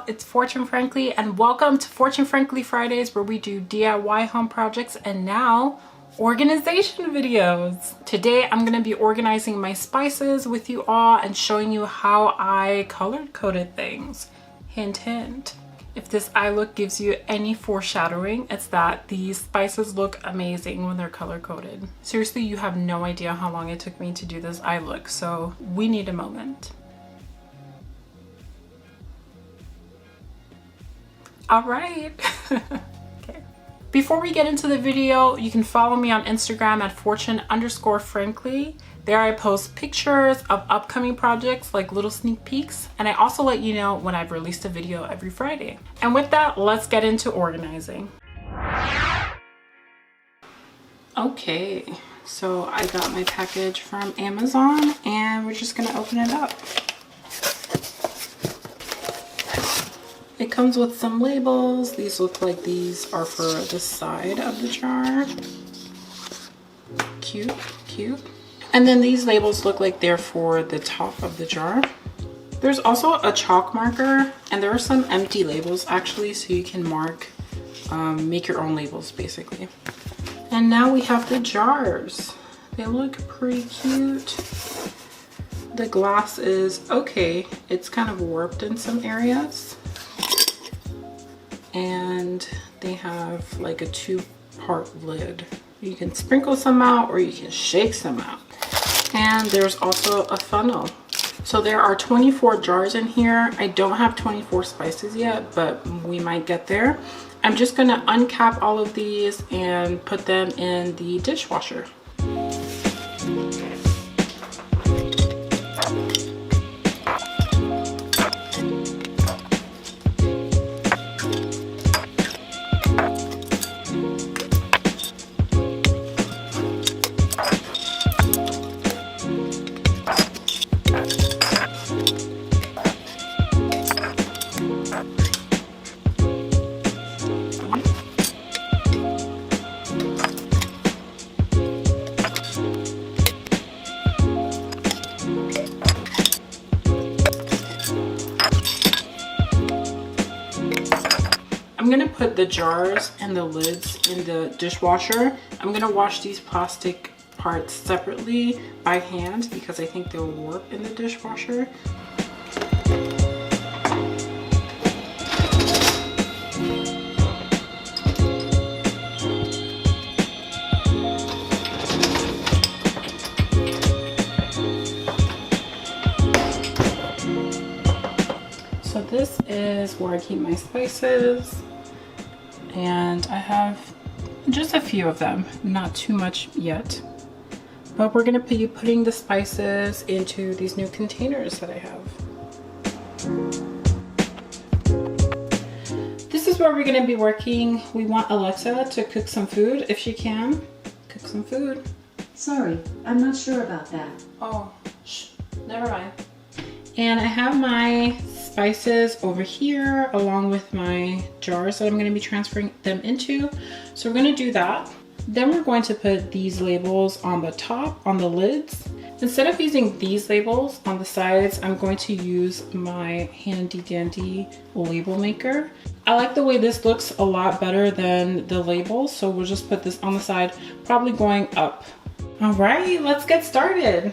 it's Fortune Frankly, and welcome to Fortune Frankly Fridays, where we do DIY home projects and now organization videos. Today I'm going to be organizing my spices with you all and showing you how I color coded things. Hint hint. If this eye look gives you any foreshadowing, it's that these spices look amazing when they're color coded. Seriously, you have no idea how long it took me to do this eye look, so we need a moment. All right. Okay. Before we get into the video, you can follow me on Instagram at fortune_frankly. There I post pictures of upcoming projects, like little sneak peeks, and I also let you know when I've released a video every Friday. And with that, let's get into organizing. Okay, so I got my package from Amazon and we're just gonna open it up. It comes with some labels. These look like these are for the side of the jar. Cute, cute. And then these labels look like they're for the top of the jar. There's also a chalk marker, and there are some empty labels actually, so you can mark, make your own labels basically. And now we have the jars. They look pretty cute. The glass is okay. It's kind of warped in some areas. And they have like a two-part lid. You can sprinkle some out or you can shake some out. And there's also a funnel. So there are 24 jars in here. I don't have 24 spices yet, but we might get there. I'm just gonna uncap all of these and put them in the dishwasher. I'm gonna put the jars and the lids in the dishwasher. I'm gonna wash these plastic parts separately by hand because I think they'll warp in the dishwasher. So this is where I keep my spices. And I have just a few of them, not too much yet. But we're gonna be putting the spices into these new containers that I have. This is where we're gonna be working. We want Alexa to cook some food, if she can. Cook some food. Sorry, I'm not sure about that. Oh, shh, never mind. And I have my spices over here along with my jars that I'm going to be transferring them into. So we're going to do that. Then we're going to put these labels on the top, on the lids. Instead of using these labels on the sides, I'm going to use my handy dandy label maker. I like the way this looks a lot better than the labels, so we'll just put this on the side, probably going up. All right, let's get started.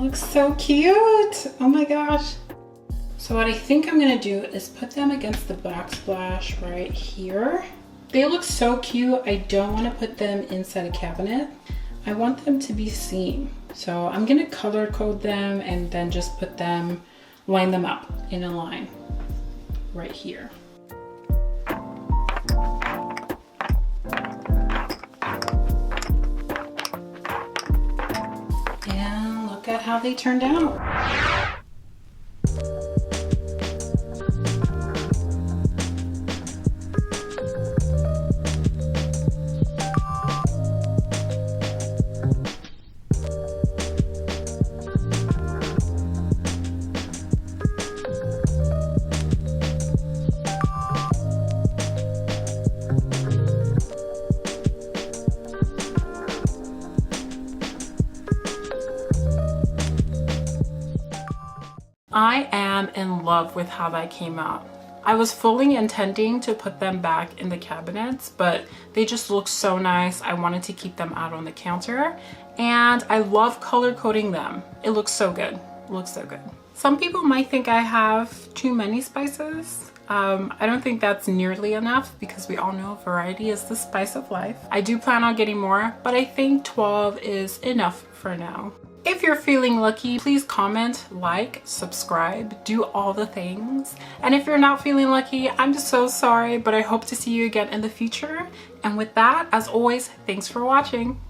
looks so cute. Oh my gosh. So what I think I'm gonna do is put them against the backsplash right here. They look so cute. I don't want to put them inside a cabinet. I want them to be seen. So I'm gonna color code them and then just put them, line them up in a line right here. And look at how they turned out. I am in love with how that came out. I was fully intending to put them back in the cabinets, but they just look so nice. I wanted to keep them out on the counter, and I love color coding them. It looks so good. It looks so good. Some people might think I have too many spices. I don't think that's nearly enough because we all know variety is the spice of life. I do plan on getting more, but I think 12 is enough for now. If you're feeling lucky, please comment, like, subscribe, do all the things. And if you're not feeling lucky, I'm just so sorry, but I hope to see you again in the future. And with that, as always, thanks for watching.